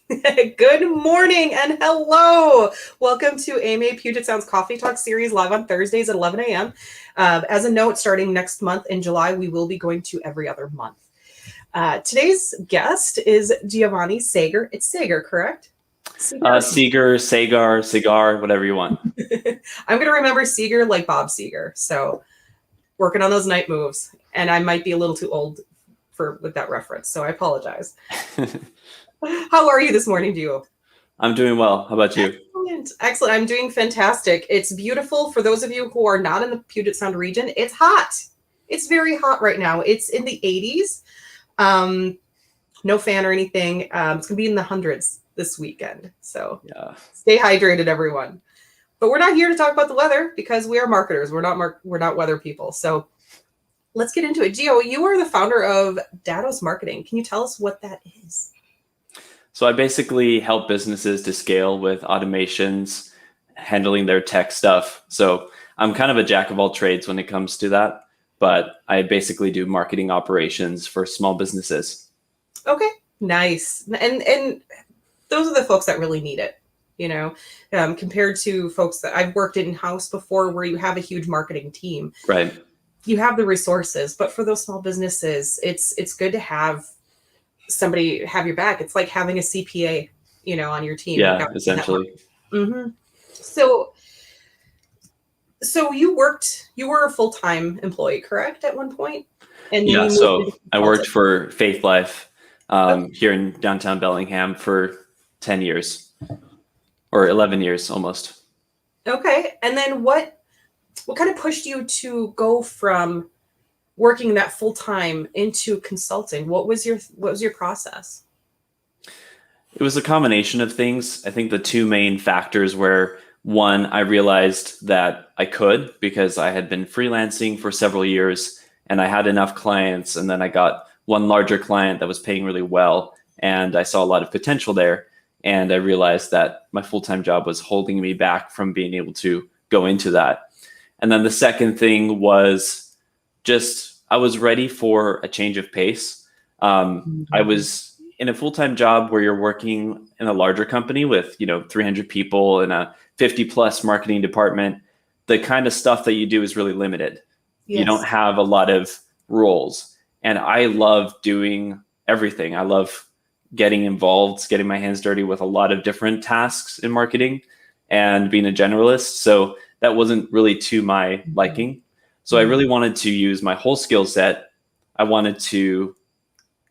Good morning and hello. Welcome to AMA Puget Sound's Coffee Talk series live on Thursdays at 11 a.m. As a note, starting next month in July, we will be going to every other month. Today's guest is Giovanni Sager. It's Sager, correct? Seeger, Sagar, Cigar, whatever you want. I'm going to remember Seeger like Bob Seger. So working on those night moves. And I might be a little too old with that reference. So I apologize. How are you this morning, Gio? I'm doing well. How about you? Excellent. Excellent. I'm doing fantastic. It's beautiful. For those of you who are not in the Puget Sound region, it's hot. It's very hot right now. It's in the 80s. No fan or anything. It's going to be in the hundreds this weekend. So yeah, stay hydrated, everyone. But we're not here to talk about the weather because we are marketers. We're not weather people. So let's get into it. Gio, you are the founder of Dados Marketing. Can you tell us what that is? So I basically help businesses to scale with automations, handling their tech stuff. So I'm kind of a jack of all trades when it comes to that, but I basically do marketing operations for small businesses. Okay, nice. And those are the folks that really need it, compared to folks that I've worked in-house before where you have a huge marketing team. Right. You have the resources, but for those small businesses, it's good to have somebody have your back. It's like having a CPA, on your team. Yeah, essentially. Mm-hmm. So you were a full-time employee, correct, at one point? And yeah, so I worked for Faith Life here in downtown Bellingham for 10 years or 11 years almost. Okay. And then what kind of pushed you to go from working that full time into consulting? What was your process? It was a combination of things. I think the two main factors were, one, I realized that I could because I had been freelancing for several years and I had enough clients, and then I got one larger client that was paying really well, and I saw a lot of potential there. And I realized that my full-time job was holding me back from being able to go into that. And then the second thing was just I was ready for a change of pace. I was in a full-time job where you're working in a larger company with 300 people and a 50+ marketing department. The kind of stuff that you do is really limited. Yes. You don't have a lot of roles. And I love doing everything. I love getting involved, getting my hands dirty with a lot of different tasks in marketing and being a generalist. So that wasn't really to my liking. So I really wanted to use my whole skill set. I wanted to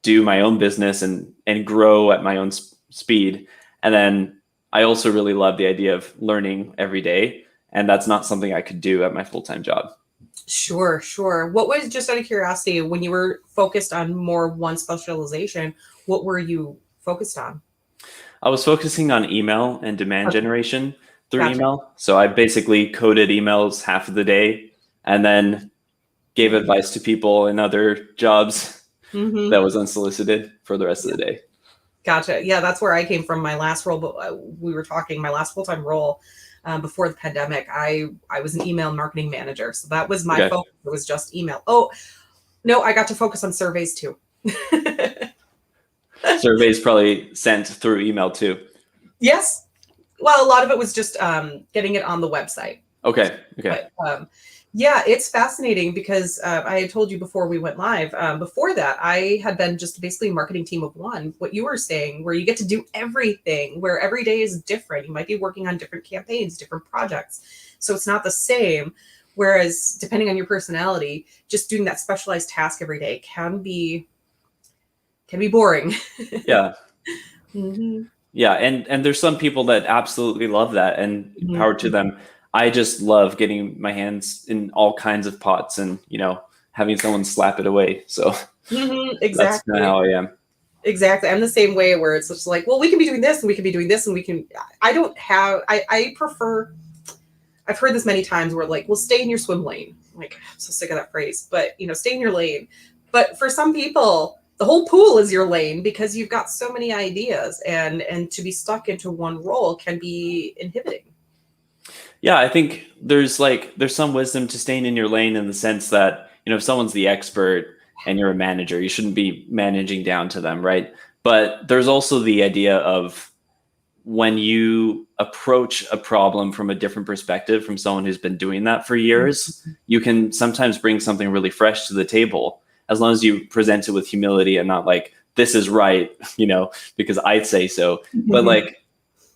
do my own business and grow at my own speed. And then I also really love the idea of learning every day. And that's not something I could do at my full-time job. Sure. What was, just out of curiosity, when you were focused on more one specialization, what were you focused on? I was focusing on email and demand generation through email. So I basically coded emails half of the day and then gave advice to people in other jobs that was unsolicited for the rest of the day. Gotcha. Yeah, that's where I came from. My last role, but we were talking, my last full-time role before the pandemic, I was an email marketing manager. So that was my focus. It was just email. Oh, no, I got to focus on surveys too. Surveys probably sent through email too. Yes. Well, a lot of it was just getting it on the website. Okay. But, yeah, it's fascinating because I had told you before we went live. Before that, I had been just basically a marketing team of one. What you were saying, where you get to do everything, where every day is different. You might be working on different campaigns, different projects. So it's not the same. Whereas depending on your personality, just doing that specialized task every day can be boring. Yeah. Yeah. And there's some people that absolutely love that, and power to them. I just love getting my hands in all kinds of pots and, having someone slap it away. So exactly. That's kind of how I am. Exactly. I'm the same way, where it's just like, well, we can be doing this and we can be doing this and I prefer, I've heard this many times where like, well, stay in your swim lane. I'm like, I'm so sick of that phrase, but stay in your lane. But for some people, the whole pool is your lane because you've got so many ideas, and to be stuck into one role can be inhibiting. Yeah, I think there's some wisdom to staying in your lane in the sense that, if someone's the expert and you're a manager, you shouldn't be managing down to them, right? But there's also the idea of when you approach a problem from a different perspective from someone who's been doing that for years, you can sometimes bring something really fresh to the table, as long as you present it with humility and not like, this is right, because I'd say so. But like,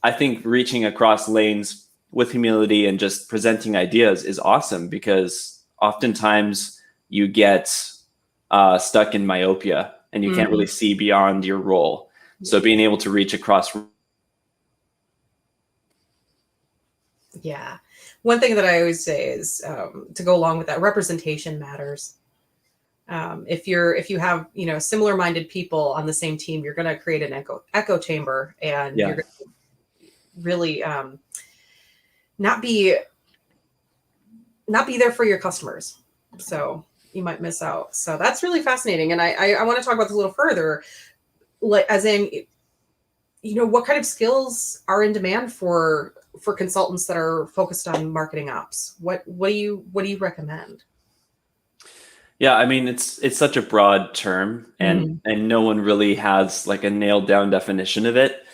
I think reaching across lanes with humility and just presenting ideas is awesome, because oftentimes you get stuck in myopia and you can't really see beyond your role. So being able to reach across. Yeah. One thing that I always say is to go along with that, representation matters. If you have, similar minded people on the same team, you're going to create an echo chamber, and you're going to really not be there for your customers. So you might miss out. So that's really fascinating. And I want to talk about this a little further, like, as in, what kind of skills are in demand for consultants that are focused on marketing ops? What do you recommend? Yeah, I mean, it's such a broad term, and no one really has like a nailed down definition of it,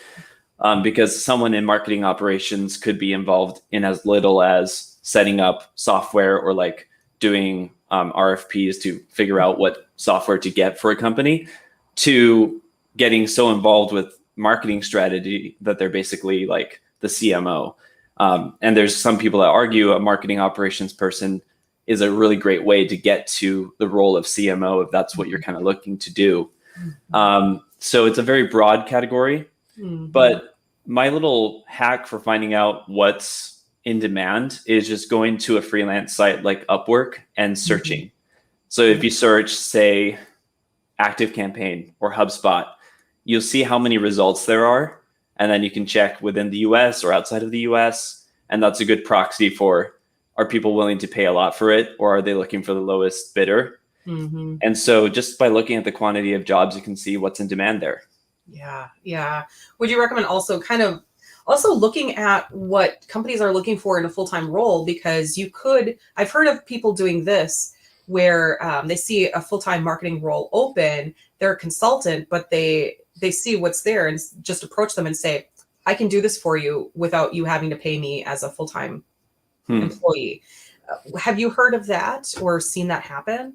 because someone in marketing operations could be involved in as little as setting up software or like doing RFPs to figure out what software to get for a company, to getting so involved with marketing strategy that they're basically like the CMO. And there's some people that argue a marketing operations person is a really great way to get to the role of CMO if that's what you're kind of looking to do. So it's a very broad category, but my little hack for finding out what's in demand is just going to a freelance site like Upwork and searching. So if you search, say, ActiveCampaign or HubSpot, you'll see how many results there are. And then you can check within the US or outside of the US. And that's a good proxy for, are people willing to pay a lot for it, or are they looking for the lowest bidder? And so just by looking at the quantity of jobs, you can see what's in demand there. Yeah. Would you recommend also looking at what companies are looking for in a full-time role? Because I've heard of people doing this where they see a full-time marketing role open, they're a consultant, but they see what's there and just approach them and say, I can do this for you without you having to pay me as a full-time employee. Have you heard of that or seen that happen?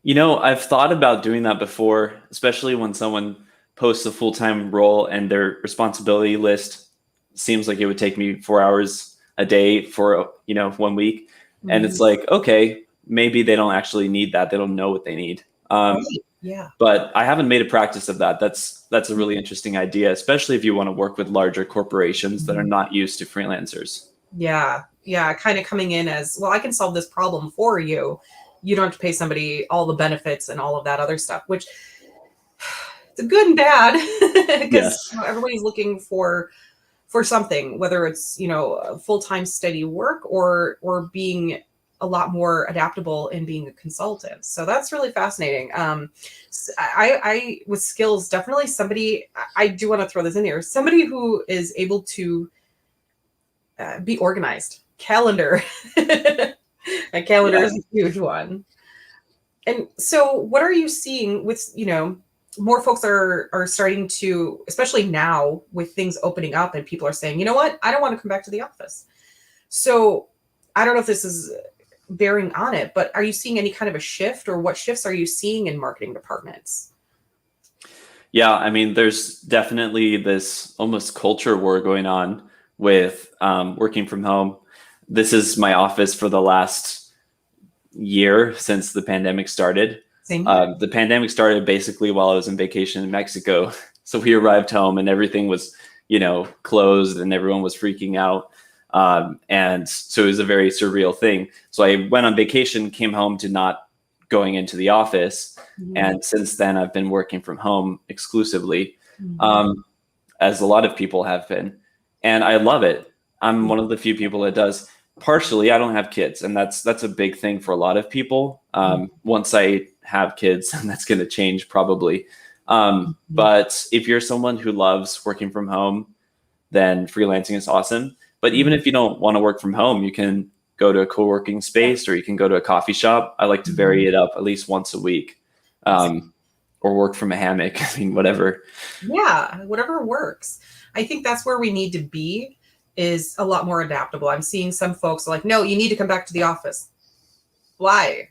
I've thought about doing that before, especially when someone posts a full-time role and their responsibility list seems like it would take me 4 hours a day for 1 week. And it's like, okay, maybe they don't actually need that. They don't know what they need. But I haven't made a practice of that. That's a really interesting idea, especially if you want to work with larger corporations that are not used to freelancers. Yeah. Kind of coming in as, well, I can solve this problem for you. You don't have to pay somebody all the benefits and all of that other stuff, which it's good and bad, because everybody's looking for something, whether it's, full-time steady work or being a lot more adaptable in being a consultant. So that's really fascinating. I with skills, definitely somebody, I do want to throw this in here, somebody who is able to be organized. Calendar. A calendar is a huge one. And so what are you seeing with, more folks are starting to, especially now with things opening up and people are saying, you know what, I don't want to come back to the office. So I don't know if this is bearing on it, but are you seeing any kind of a shift, or what shifts are you seeing in marketing departments? Yeah, I mean, there's definitely this almost culture war going on with working from home. This is my office for the last year since the pandemic started. The pandemic started basically while I was on vacation in Mexico. So we arrived home and everything was, closed and everyone was freaking out. And so it was a very surreal thing. So I went on vacation, came home to not going into the office. And since then I've been working from home exclusively, as a lot of people have been. And I love it. I'm one of the few people that does. Partially, I don't have kids, and that's a big thing for a lot of people. Once I have kids, and that's going to change probably. But if you're someone who loves working from home, then freelancing is awesome. But even if you don't want to work from home, you can go to a co-working space or you can go to a coffee shop. I like to vary it up at least once a week. or work from a hammock. I mean, whatever. Yeah, whatever works. I think that's where we need to be, is a lot more adaptable. I'm seeing some folks like, no, you need to come back to the office. Why?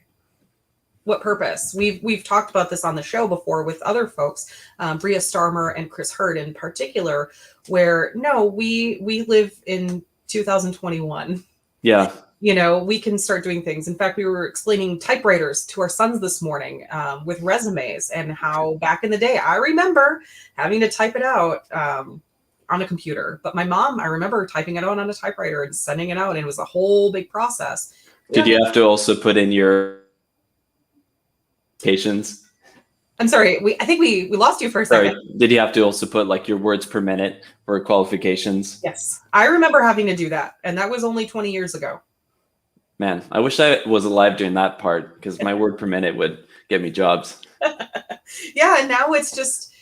What purpose? We've talked about this on the show before with other folks, Bria Starmer and Chris Hurd in particular, where no, we live in 2021. Yeah. You know, we can start doing things. In fact, we were explaining typewriters to our sons this morning with resumes, and how back in the day, I remember having to type it out on a computer. But my mom, I remember typing it out on a typewriter and sending it out, and it was a whole big process. Did you have to also put in your patients? I'm sorry, I think we lost you for a second. Sorry, did you have to also put like your words per minute for qualifications? Yes, I remember having to do that, and that was only 20 years ago. Man, I wish I was alive during that part, because my word per minute would get me jobs. Yeah, and now it's just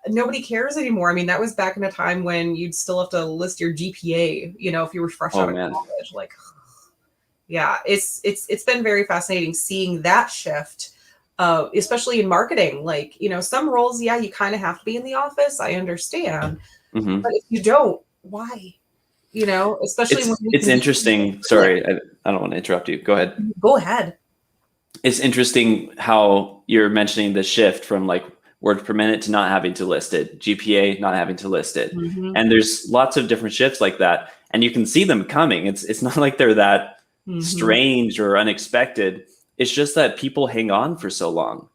nobody cares anymore. I mean, that was back in a time when you'd still have to list your GPA, you know, if you were fresh out of college. Like, yeah, it's been very fascinating seeing that shift, especially in marketing. Like, you know, some roles, yeah, you kind of have to be in the office. I understand, Mm-hmm. but if you don't, why? You know, especially when it's interesting. Sorry, I don't want to interrupt you. Go ahead. Go ahead. It's interesting how you're mentioning the shift from like words per minute to not having to list it, GPA not having to list it. Mm-hmm. And there's lots of different shifts like that, and you can see them coming. It's not like they're that strange or unexpected. It's just that people hang on for so long,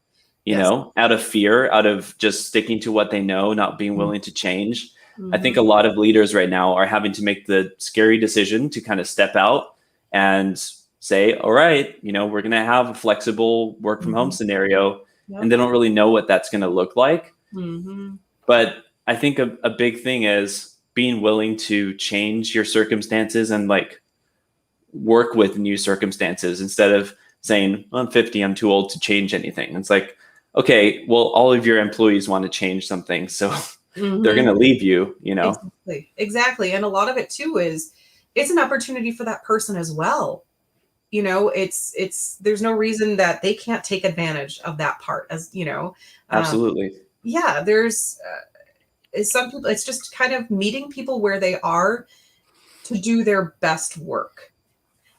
you know, out of fear, out of just sticking to what they know, not being willing to change. I think a lot of leaders right now are having to make the scary decision to kind of step out and say, all right, you know, we're going to have a flexible work from home scenario. Yep. And they don't really know what that's going to look like. But I think a big thing is being willing to change your circumstances and like work with new circumstances, instead of saying, well, I'm 50, I'm too old to change anything. It's like, okay, well, all of your employees want to change something. So they're going to leave you, you know? Exactly. And a lot of it too is it's an opportunity for that person as well. You know, there's no reason that they can't take advantage of that part, as you know. Absolutely. Yeah. There's some people, it's just kind of meeting people where they are to do their best work.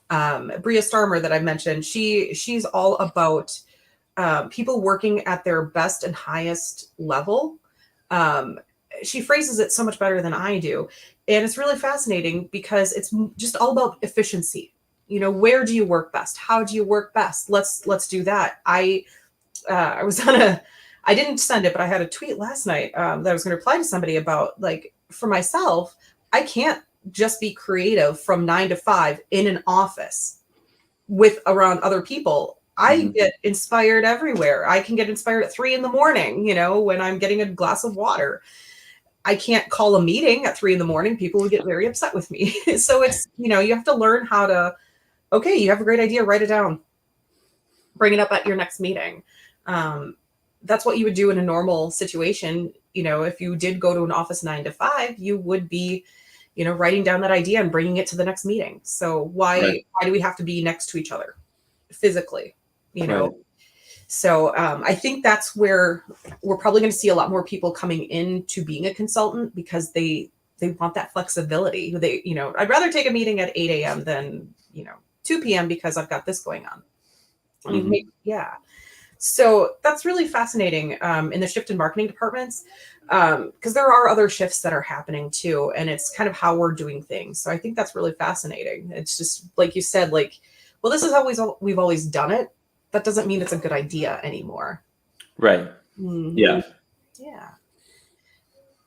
Bria Starmer that I mentioned, she's all about people working at their best and highest level. She phrases it so much better than I do. And it's really fascinating because it's just all about efficiency. You know, where do you work best? How do you work best? Let's do that. I was I didn't send it, but I had a tweet last night that I was going to reply to somebody about, like, for myself, I can't just be creative from 9 to 5 in an office with around other people. I get inspired everywhere. I can get inspired at 3 a.m, you know, when I'm getting a glass of water. I can't call a meeting at 3 a.m. People would get very upset with me. So it's, you know, you have to learn how to, okay, you have a great idea, write it down, bring it up at your next meeting. That's what you would do in a normal situation. You know, if you did go to an office 9 to 5, you would be, you know, writing down that idea and bringing it to the next meeting. So why do we have to be next to each other physically? You know? Right. So I think that's where we're probably going to see a lot more people coming into being a consultant, because they want that flexibility. They, you know, I'd rather take a meeting at 8 a.m. than, you know, 2 p.m. because I've got this going on. I mean, yeah. So that's really fascinating in the shift in marketing departments, because there are other shifts that are happening too. And it's kind of how we're doing things. So I think that's really fascinating. It's just like you said, like, well, this is how we've always done it. That doesn't mean it's a good idea anymore. Right. Yeah. Yeah.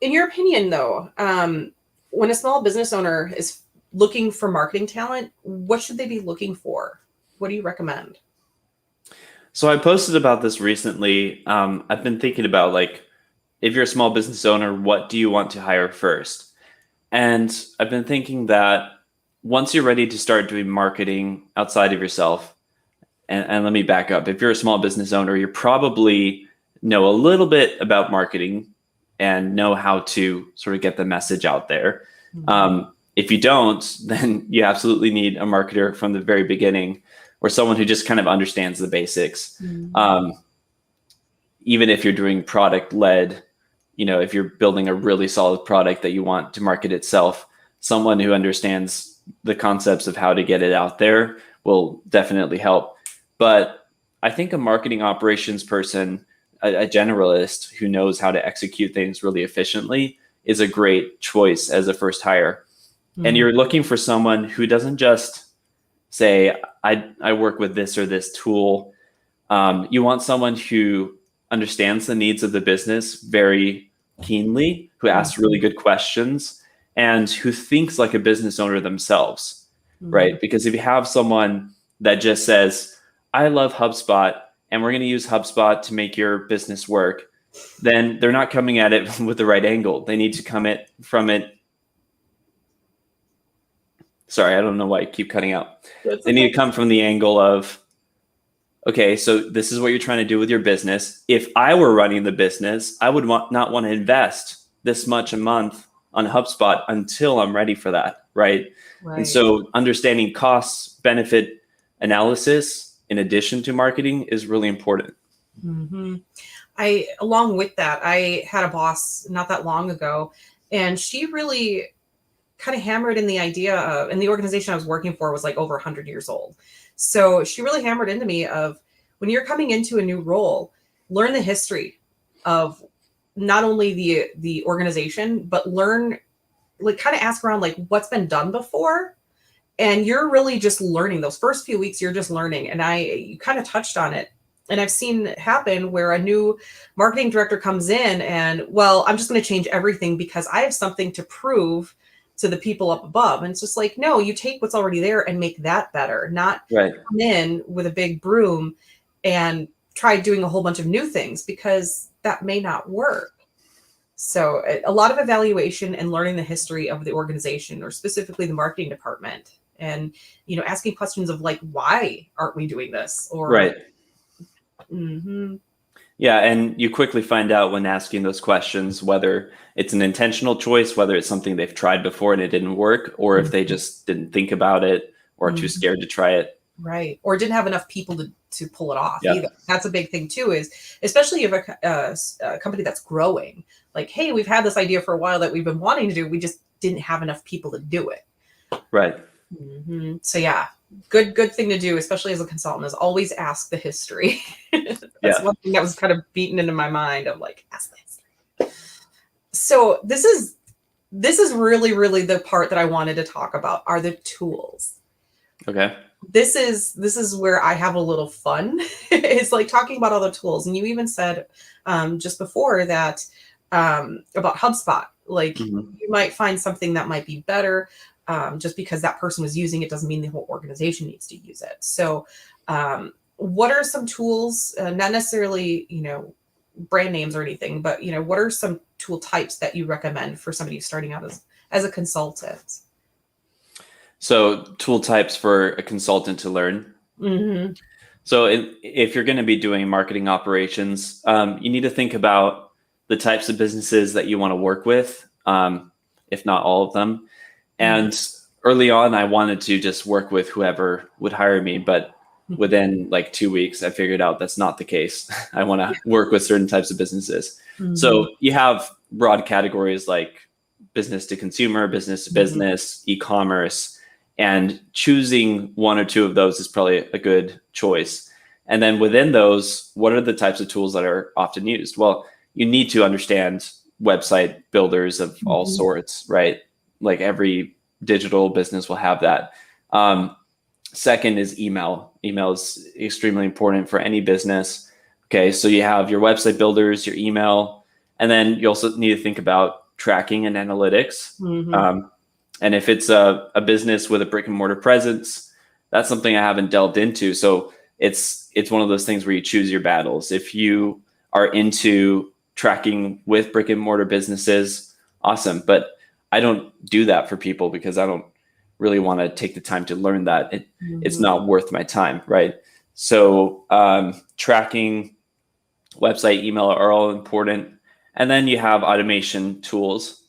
In your opinion, though, when a small business owner is looking for marketing talent, what should they be looking for? What do you recommend? So I posted about this recently. I've been thinking about, like, if you're a small business owner, what do you want to hire first? And I've been thinking that once you're ready to start doing marketing outside of yourself, and let me back up. If you're a small business owner, you probably know a little bit about marketing and know how to sort of get the message out there. If you don't, then you absolutely need a marketer from the very beginning, or someone who just kind of understands the basics. even if you're doing product led, if you're building a really solid product that you want to market itself, someone who understands the concepts of how to get it out there will definitely help. But I think a marketing operations person, a generalist who knows how to execute things really efficiently, is a great choice as a first hire. Mm-hmm. And you're looking for someone who doesn't just say, I work with this or this tool. You want someone who understands the needs of the business very keenly, who asks really good questions, and who thinks like a business owner themselves, right? Because if you have someone that just says, I love HubSpot, and we're going to use HubSpot to make your business work, then they're not coming at it with the right angle. They need to come from it. Sorry, I don't know why I keep cutting out. They need to come from the angle of, okay, so this is what you're trying to do with your business. If I were running the business, I would not want to invest this much a month on HubSpot until I'm ready for that, right? And so understanding costs, benefit analysis in addition to marketing is really important. Mm-hmm. Along with that, I had a boss not that long ago, and she really kind of hammered in the idea of, and the organization I was working for was like over 100 years old. So she really hammered into me of, when you're coming into a new role, learn the history of not only the organization, but learn, like, kind of ask around, like, what's been done before. And you're really just learning. Those first few weeks, you're just learning. And you kind of touched on it. And I've seen it happen where a new marketing director comes in and, well, I'm just going to change everything because I have something to prove to the people up above. And it's just like, no, you take what's already there and make that better, not come in with a big broom and try doing a whole bunch of new things, because that may not work. So a lot of evaluation and learning the history of the organization, or specifically the marketing department, and, asking questions of like, why aren't we doing this? Or Yeah, and you quickly find out when asking those questions whether it's an intentional choice, whether it's something they've tried before and it didn't work, or if they just didn't think about it or are too scared to try it. Right. Or didn't have enough people to pull it off either. That's a big thing too, is especially if a company that's growing, like, hey, we've had this idea for a while that we've been wanting to do. We just didn't have enough people to do it. Right. So yeah, good thing to do, especially as a consultant, is always ask the history. That's one thing that was kind of beaten into my mind of like, ask the history. So this is really, really the part that I wanted to talk about, are the tools. Okay. This is where I have a little fun. It's like talking about all the tools. And you even said just before that about HubSpot, like you might find something that might be better. Just because that person was using it doesn't mean the whole organization needs to use it. So what are some tools, not necessarily, brand names or anything, but, what are some tool types that you recommend for somebody starting out as a consultant? So tool types for a consultant to learn. So if you're going to be doing marketing operations, you need to think about the types of businesses that you want to work with, if not all of them. And early on, I wanted to just work with whoever would hire me. But within like 2 weeks, I figured out that's not the case. I want to work with certain types of businesses. So you have broad categories like business to consumer, business to business, e-commerce, and choosing one or two of those is probably a good choice. And then within those, what are the types of tools that are often used? Well, you need to understand website builders of all sorts, right? Like every digital business will have that. Second is email. Email is extremely important for any business. Okay, so you have your website builders, your email, and then you also need to think about tracking and analytics. And if it's a business with a brick and mortar presence, that's something I haven't delved into. So it's one of those things where you choose your battles. If you are into tracking with brick and mortar businesses, awesome. But I don't do that for people because I don't really want to take the time to learn that. It's not worth my time, right? So tracking, website, email are all important. And then you have automation tools.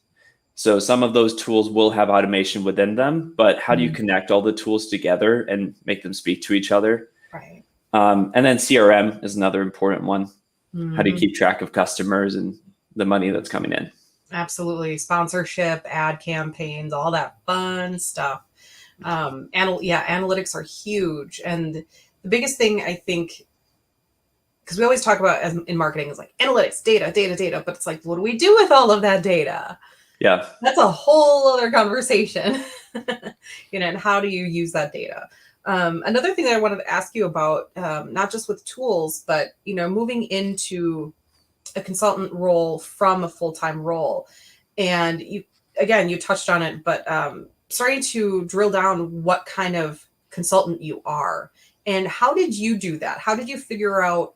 So some of those tools will have automation within them, but how do you connect all the tools together and make them speak to each other? Right. And then CRM is another important one. How do you Mhm. keep track of customers and the money that's coming in? Absolutely. Sponsorship, ad campaigns, all that fun stuff. Yeah, analytics are huge. And the biggest thing I think, because we always talk about as in marketing is like analytics, data, data, data, but it's like, what do we do with all of that data? Yeah. That's a whole other conversation. And how do you use that data? Another thing that I wanted to ask you about, not just with tools, but moving into a consultant role from a full-time role, and you touched on it, but starting to drill down what kind of consultant you are, and how did you do that? How did you figure out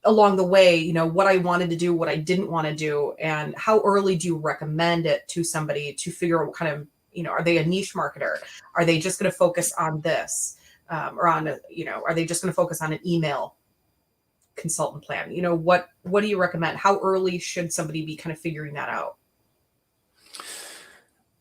along the way, what I wanted to do, what I didn't want to do, and how early do you recommend it to somebody to figure out what kind of, are they a niche marketer? Are they just going to focus on this? Or on, are they just going to focus on an email consultant plan? What do you recommend? How early should somebody be kind of figuring that out?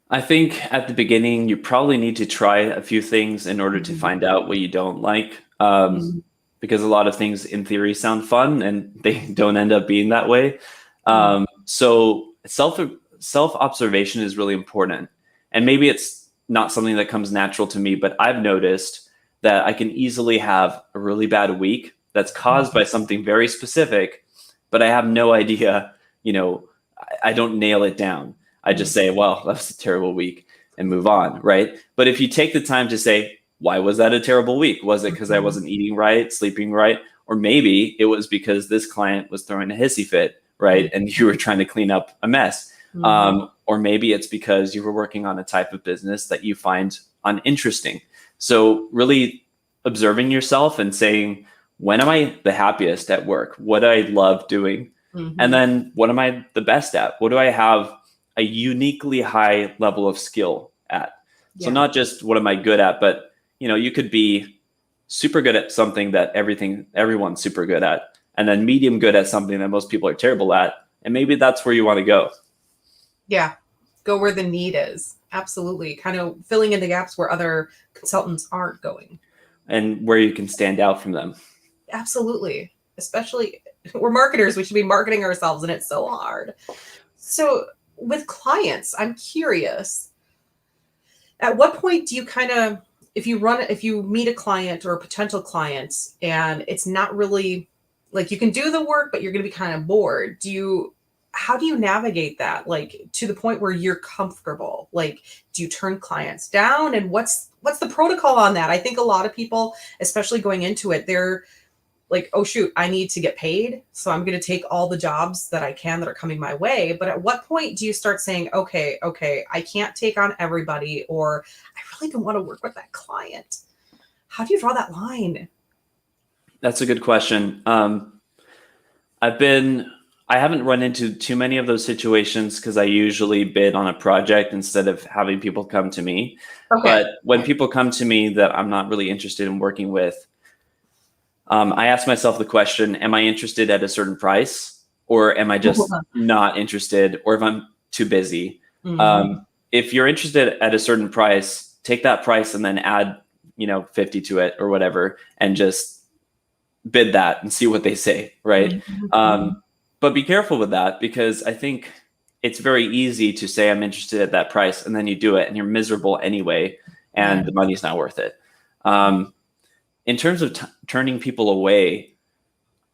I think at the beginning, you probably need to try a few things in order to Mhm. find out what you don't like. Mhm. Because a lot of things in theory sound fun and they don't end up being that way. Mhm. So self observation is really important. And maybe it's not something that comes natural to me, but I've noticed that I can easily have a really bad week that's caused by something very specific, but I have no idea, I don't nail it down. I just say, well, that was a terrible week and move on, right? But if you take the time to say, why was that a terrible week? Was it because I Mhm. wasn't eating right, sleeping right? Or maybe it was because this client was throwing a hissy fit, right? And you were trying to clean up a mess. Mhm. Or maybe it's because you were working on a type of business that you find uninteresting. So really observing yourself and saying, when am I the happiest at work? What do I love doing? And Mhm. then what am I the best at? What do I have a uniquely high level of skill at? So Yeah. not just what am I good at, but you could be super good at something that everyone's super good at, and then medium good at something that most people are terrible at. And maybe that's where you want to go. Yeah. Go where the need is. Absolutely. Kind of filling in the gaps where other consultants aren't going. And where you can stand out from them. Absolutely. Especially we're marketers, we should be marketing ourselves, and it's so hard. So, with clients, I'm curious, at what point do you kind of, if you meet a client or a potential client and it's not really like you can do the work, but you're going to be kind of bored, how do you navigate that, like to the point where you're comfortable? Like, do you turn clients down, and what's the protocol on that? I think a lot of people, especially going into it, they're like, oh shoot, I need to get paid, so I'm going to take all the jobs that I can that are coming my way. But at what point do you start saying, okay, I can't take on everybody, or I really don't want to work with that client? How do you draw that line? That's a good question. I've been I haven't run into too many of those situations because I usually bid on a project instead of having people come to me. But Okay. when people come to me that I'm not really interested in working with, I ask myself the question, am I interested at a certain price, or am I just not interested, or if I'm too busy? Mhm. If you're interested at a certain price, take that price and then add, 50 to it or whatever, and just bid that and see what they say, right? Mhm. Mhm. Um, but be careful with that, because I think it's very easy to say I'm interested at that price, and then you do it and you're miserable anyway, Yeah. and the money's not worth it. Um, in terms of turning people away,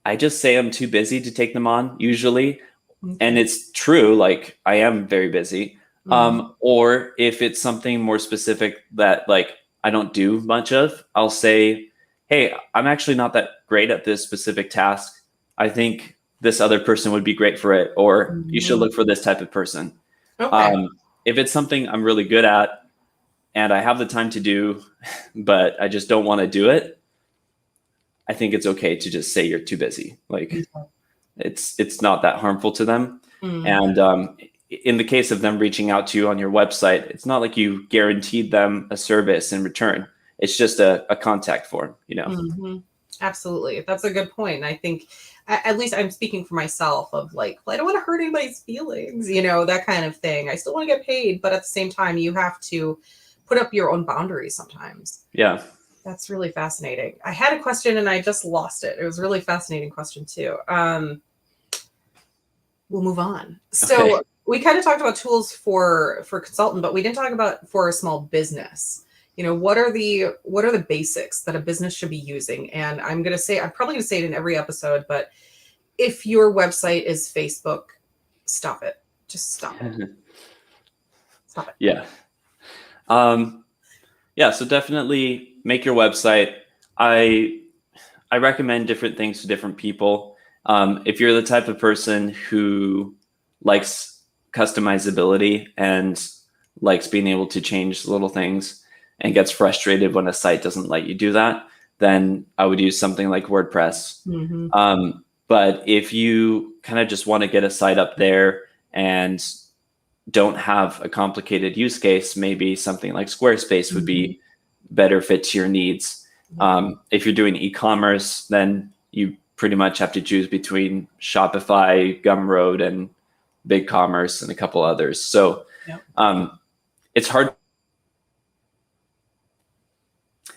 I just say I'm too busy to take them on usually. And Okay. it's true, like I am very busy. Mhm. Or if it's something more specific that like I don't do much of, I'll say, hey, I'm actually not that great at this specific task. I think this other person would be great for it, or you should Mhm. look for this type of person. Okay. Um, if it's something I'm really good at and I have the time to do, but I just don't want to do it, I think it's okay to just say you're too busy. Like it's not that harmful to them. Mhm. And in the case of them reaching out to you on your website, it's not like you guaranteed them a service in return. It's just a contact form. Mhm. Absolutely. That's a good point. And I think, at least I'm speaking for myself, of like, well, I don't want to hurt anybody's feelings, that kind of thing. I still want to get paid, but at the same time, you have to put up your own boundaries sometimes. Yeah. That's really fascinating. I had a question and I just lost it. It was a really fascinating question too. We'll move on. So Okay. we kind of talked about tools for consultant, but we didn't talk about for a small business. You know, what are the basics that a business should be using? And I'm probably gonna say it in every episode, but if your website is Facebook, stop it. Just stop it. Stop it. Yeah. Um, yeah. So definitely make your website. I recommend different things to different people. If you're the type of person who likes customizability and likes being able to change little things and gets frustrated when a site doesn't let you do that, then I would use something like WordPress. Mm-hmm. But if you kind of just want to get a site up there and don't have a complicated use case, maybe something like Squarespace would be better fit to your needs. If you're doing e-commerce, then you pretty much have to choose between Shopify, Gumroad, and BigCommerce, and a couple others. So it's hard.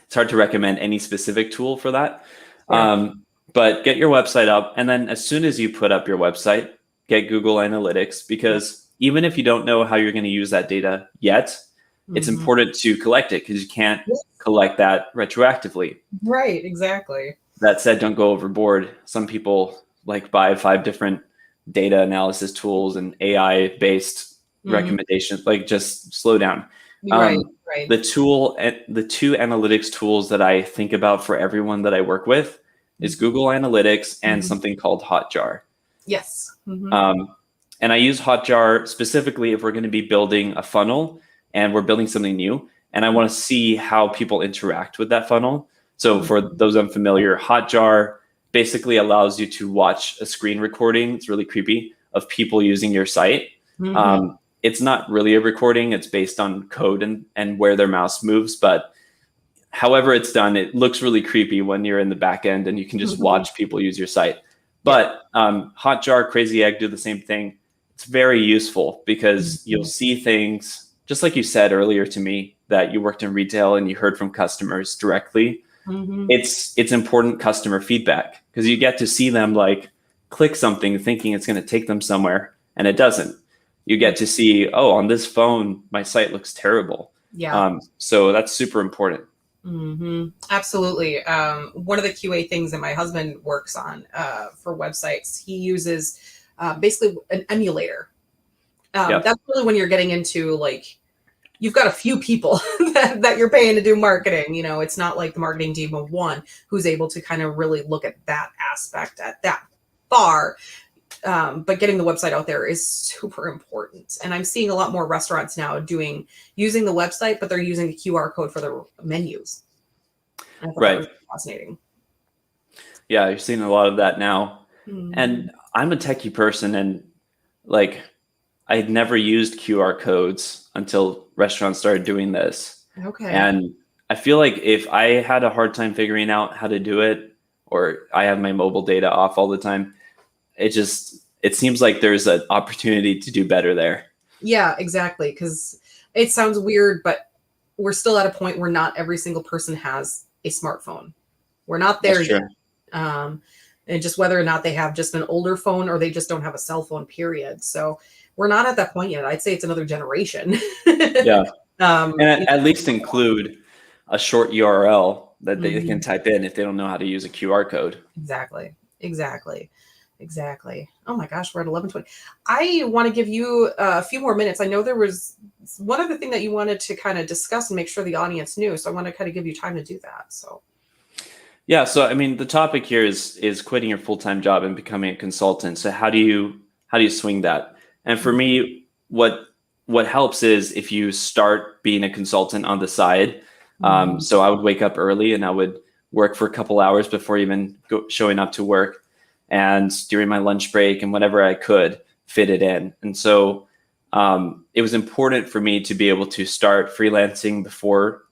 It's hard to recommend any specific tool for that. Yeah. But get your website up, and then as soon as you put up your website, get Google Analytics, because even if you don't know how you're going to use that data yet, it's important to collect it, because you can't collect that retroactively. Right, exactly. That said, don't go overboard. Some people like buy 5 different data analysis tools and AI based recommendations. Like, just slow down. Right. The two analytics tools that I think about for everyone that I work with is Google Analytics and something called Hotjar. Yes. And I use Hotjar specifically if we're going to be building a funnel and we're building something new, and I want to see how people interact with that funnel. So for those unfamiliar, Hotjar basically allows you to watch a screen recording. It's really creepy, of people using your site. It's not really a recording. It's based on code and where their mouse moves. But however it's done, it looks really creepy when you're in the back end and you can just watch people use your site. But Hotjar, Crazy Egg do the same thing. It's very useful because you'll see things, just like you said earlier to me, that you worked in retail and you heard from customers directly. It's important customer feedback, because you get to see them like click something thinking it's going to take them somewhere, and it doesn't. You get to see, oh, on this phone, my site looks terrible. Yeah. So that's super important. Absolutely. One of the QA things that my husband works on for websites, he uses basically an emulator. That's really when you're getting into, like, you've got a few people that you're paying to do marketing. You know, it's not like the marketing team of one who's able to kind of really look at that aspect at that far. But getting the website out there is super important. And I'm seeing a lot more restaurants now using the website, but they're using the QR code for their menus. I thought that was fascinating. Yeah, you're seeing a lot of that now. And I'm a techie person, and like, I had never used QR codes until restaurants started doing this. Okay. And I feel like if I had a hard time figuring out how to do it, or I have my mobile data off all the time, it seems like there's an opportunity to do better there. Yeah, exactly. Because it sounds weird, but we're still at a point where not every single person has a smartphone. We're not there yet. And just whether or not they have just an older phone or they just don't have a cell phone, period. So we're not at that point yet. I'd say it's another generation. Yeah. And at least include a short URL that they can type in if they don't know how to use a QR code. Exactly. Oh my gosh, we're at 11:20. I want to give you a few more minutes. I know there was one other thing that you wanted to kind of discuss and make sure the audience knew. So I want to kind of give you time to do that. So yeah. So I mean, the topic here is quitting your full-time job and becoming a consultant. So how do you swing that? And for me, what helps is if you start being a consultant on the side. So I would wake up early and I would work for a couple hours before even showing up to work. And during my lunch break and whenever I could fit it in. And so it was important for me to be able to start freelancing before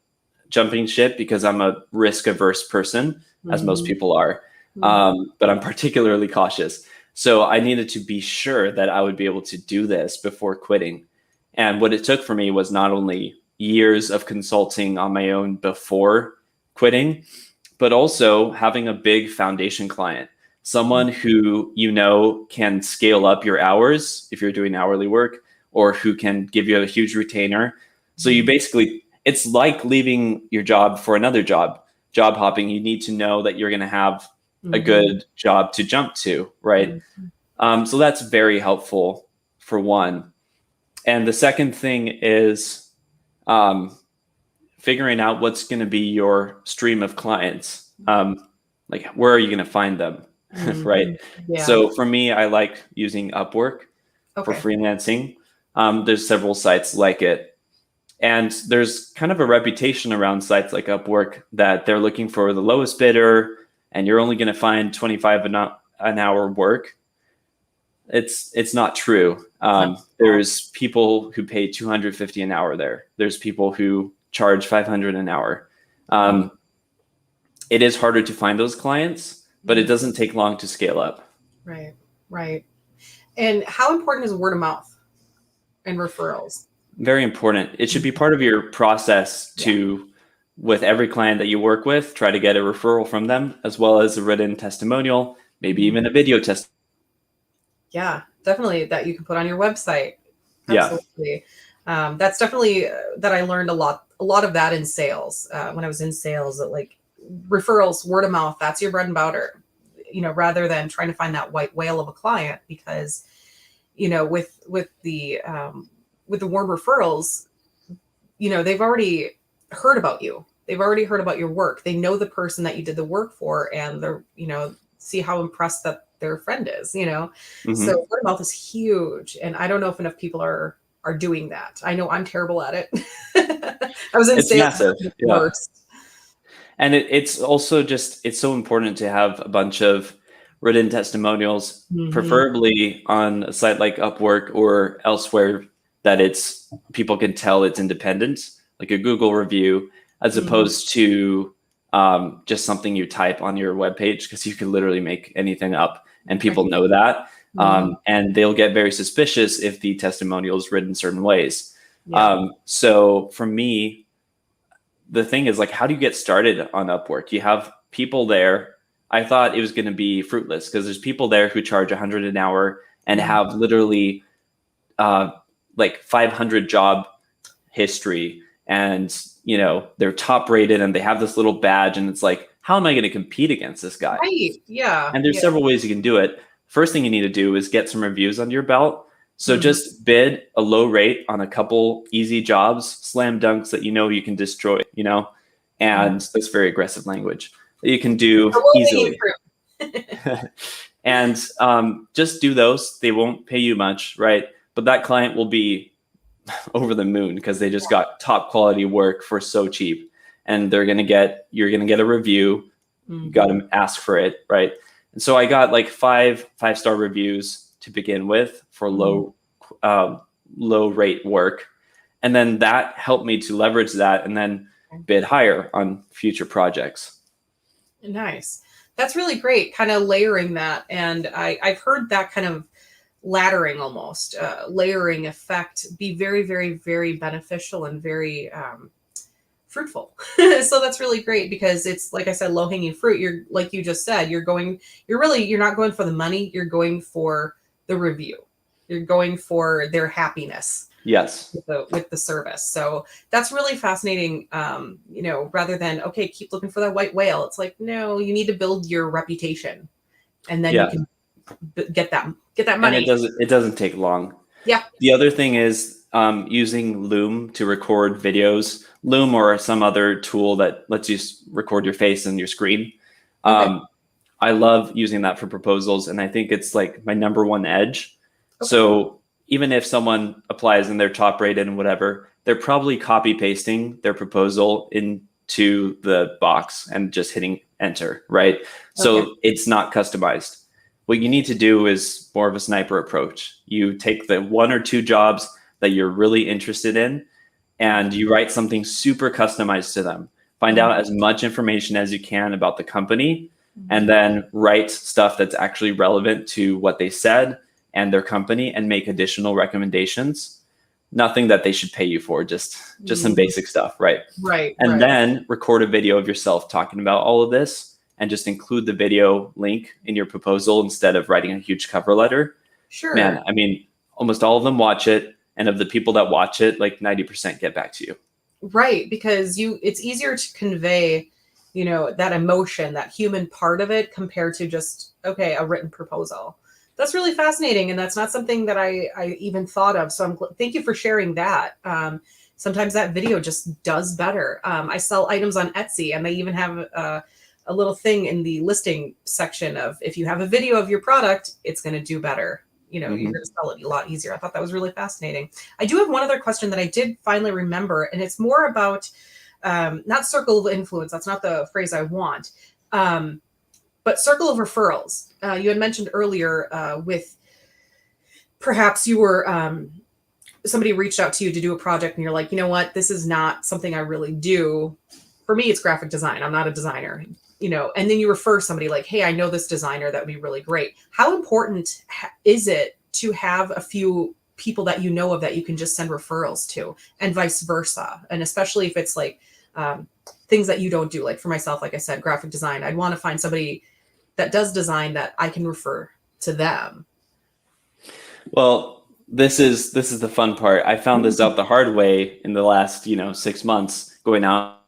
jumping ship, because I'm a risk averse person, as most people are. But I'm particularly cautious. So I needed to be sure that I would be able to do this before quitting. And what it took for me was not only years of consulting on my own before quitting, but also having a big foundation client, someone who you know can scale up your hours if you're doing hourly work, or who can give you a huge retainer. So you basically, it's like leaving your job for another job. Job hopping, you need to know that you're going to have a good job to jump to, right? So that's very helpful for one. And the second thing is figuring out what's going to be your stream of clients. Like, where are you going to find them, right? Yeah. So for me, I like using Upwork for freelancing. There's several sites like it. And there's kind of a reputation around sites like Upwork that they're looking for the lowest bidder, and you're only going to find 25 an hour work. It's not true. There's people who pay 250 an hour there. There's people who charge 500 an hour. It is harder to find those clients, but it doesn't take long to scale up. Right, right. And how important is word of mouth and referrals? Very important. It should be part of your process to, with every client that you work with, try to get a referral from them, as well as a written testimonial, maybe even a video test. Yeah, definitely, that you can put on your website. Yeah. Absolutely. That's definitely that I learned a lot of that in sales. When I was in sales, that like referrals, word of mouth, that's your bread and butter, rather than trying to find that white whale of a client, because, with the warm referrals, they've already heard about you. They've already heard about your work. They know the person that you did the work for, and they're, see how impressed that their friend is, So word of mouth is huge. And I don't know if enough people are doing that. I know I'm terrible at it. I was in sales. Massive. Yeah. And it's also it's so important to have a bunch of written testimonials, preferably on a site like Upwork or elsewhere, that people can tell it's independent, like a Google review, as opposed to just something you type on your webpage, because you can literally make anything up, and people know that. And they'll get very suspicious if the testimonial is written certain ways. So for me, the thing is, like, how do you get started on Upwork? You have people there. I thought it was going to be fruitless, because there's people there who charge 100 an hour and have literally like 500 job history, and they're top rated, and they have this little badge, and it's like, how am I going to compete against this guy? Right. Yeah. And there's several ways you can do it. First thing you need to do is get some reviews under your belt. So just bid a low rate on a couple easy jobs, slam dunks that you can destroy, and that's very aggressive language that you can do easily. And just do those. They won't pay you much, right? But that client will be over the moon, because they just got top quality work for so cheap, and you're going to get a review. You got to ask for it, right? And so I got like 5-star reviews to begin with for low rate work. And then that helped me to leverage that and then bid higher on future projects. Nice. That's really great. Kind of layering that. And I've heard that kind of laddering, almost layering effect be very, very, very beneficial and very fruitful. So that's really great, because it's, like I said, low hanging fruit. You're, like you just said, you're not going for the money. You're going for the review. You're going for their happiness. Yes. With the service. So that's really fascinating. Rather than, okay, keep looking for that white whale. It's like, no, you need to build your reputation, and then you can get that money. And it doesn't take long. Yeah. The other thing is using Loom to record videos. Loom or some other tool that lets you record your face and your screen. I love using that for proposals, and I think it's like my number one edge. Okay. So even if someone applies and they're top rated and whatever, they're probably copy pasting their proposal into the box and just hitting enter, right? Okay. So it's not customized. What you need to do is more of a sniper approach. You take the 1 or 2 jobs that you're really interested in, and you write something super customized to them. Find out as much information as you can about the company, and then write stuff that's actually relevant to what they said and their company, and make additional recommendations. nothing that they should pay you for, just some basic stuff, right? Right. And right. then record a video of yourself talking about all of this and just include the video link in your proposal instead of writing a huge cover letter. Sure. Man, I mean, almost all of them watch it. And of the people that watch it, like 90% get back to you. Right. Because it's easier to convey, that emotion, that human part of it compared to just, okay, a written proposal. That's really fascinating. And that's not something that I even thought of. So thank you for sharing that. Sometimes that video just does better. I sell items on Etsy, and they even have a little thing in the listing section of, if you have a video of your product, it's going to do better. You're going to sell it a lot easier. I thought that was really fascinating. I do have one other question that I did finally remember, and it's more about not circle of influence. That's not the phrase I want, but circle of referrals. You had mentioned earlier with perhaps you were somebody reached out to you to do a project, and you're like, you know what, this is not something I really do. For me, it's graphic design. I'm not a designer. And then you refer somebody like, hey, I know this designer that would be really great. How important is it to have a few people that you know of that you can just send referrals to, and vice versa? And especially if it's like things that you don't do, like for myself, like I said, graphic design, I'd want to find somebody that does design that I can refer to them. Well, this is the fun part. I found this out the hard way in the last, 6 months going out.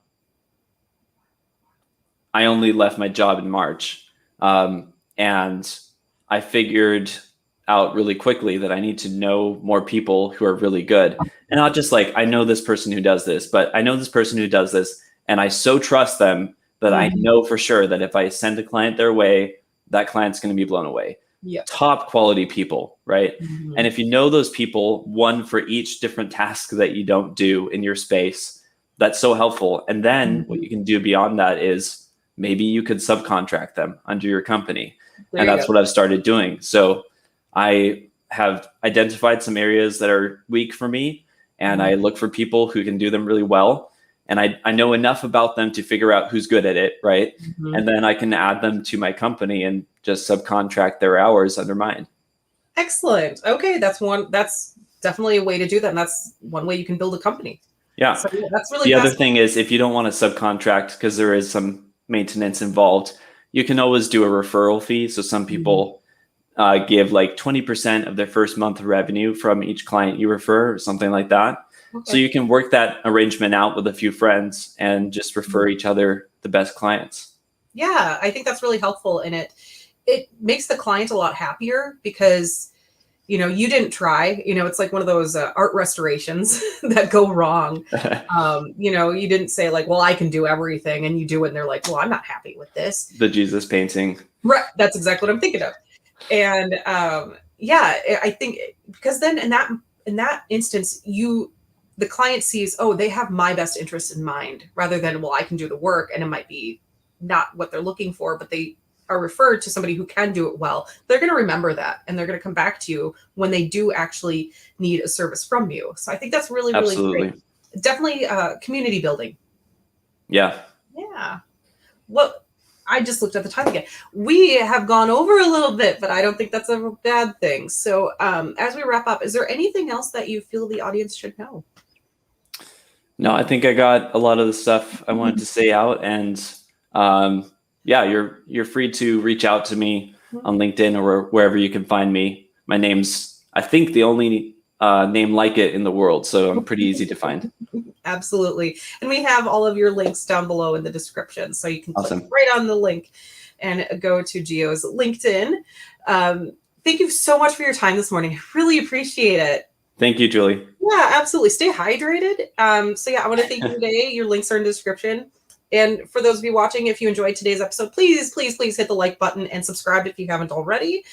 I only left my job in March. And I figured out really quickly that I need to know more people who are really good. And not just like, I know this person who does this, but I know this person who does this. And I so trust them that I know for sure that if I send a client their way, that client's going to be blown away. Yeah. Top quality people, right? And if you know those people, one for each different task that you don't do in your space, that's so helpful. And then what you can do beyond that is, maybe you could subcontract them under your company. And that's what I've started doing. So I have identified some areas that are weak for me, and I look for people who can do them really well. And I know enough about them to figure out who's good at it, right? And then I can add them to my company and just subcontract their hours under mine. Excellent. Okay, that's definitely a way to do that. And that's one way you can build a company. Yeah. So that's really the other thing is, if you don't want to subcontract, because there is some maintenance involved, you can always do a referral fee. So some people give like 20% of their first month of revenue from each client you refer, or something like that. Okay. So you can work that arrangement out with a few friends and just refer each other the best clients. Yeah, I think that's really helpful. And it makes the client a lot happier because, you didn't try, it's like one of those art restorations that go wrong. You didn't say like, well, I can do everything, and you do it. And they're like, well, I'm not happy with this. The Jesus painting. Right. That's exactly what I'm thinking of. And I think because then in that instance, the client sees, oh, they have my best interest in mind, rather than, well, I can do the work and it might be not what they're looking for, but they are referred to somebody who can do it well. They're going to remember that, and they're going to come back to you when they do actually need a service from you. So I think that's really, really great. Definitely community building. Yeah. Yeah. Well, I just looked at the time again. We have gone over a little bit, but I don't think that's a bad thing. So as we wrap up, is there anything else that you feel the audience should know? No, I think I got a lot of the stuff I wanted to say out. And you're free to reach out to me on LinkedIn or wherever you can find me. My name's, I think, the only name like it in the world. So I'm pretty easy to find. Absolutely. And we have all of your links down below in the description. So you can click right on the link and go to Gio's LinkedIn. Thank you so much for your time this morning. I really appreciate it. Thank you, Julie. Yeah, absolutely. Stay hydrated. I want to thank you today. Your links are in the description. And for those of you watching, if you enjoyed today's episode, please, please, please hit the like button and subscribe if you haven't already.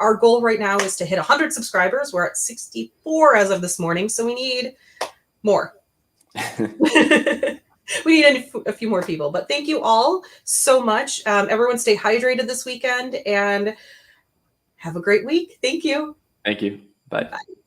Our goal right now is to hit 100 subscribers. We're at 64 as of this morning, so we need more. We need a few more people. But thank you all so much. Everyone stay hydrated this weekend and have a great week. Thank you. Thank you. Bye. Bye.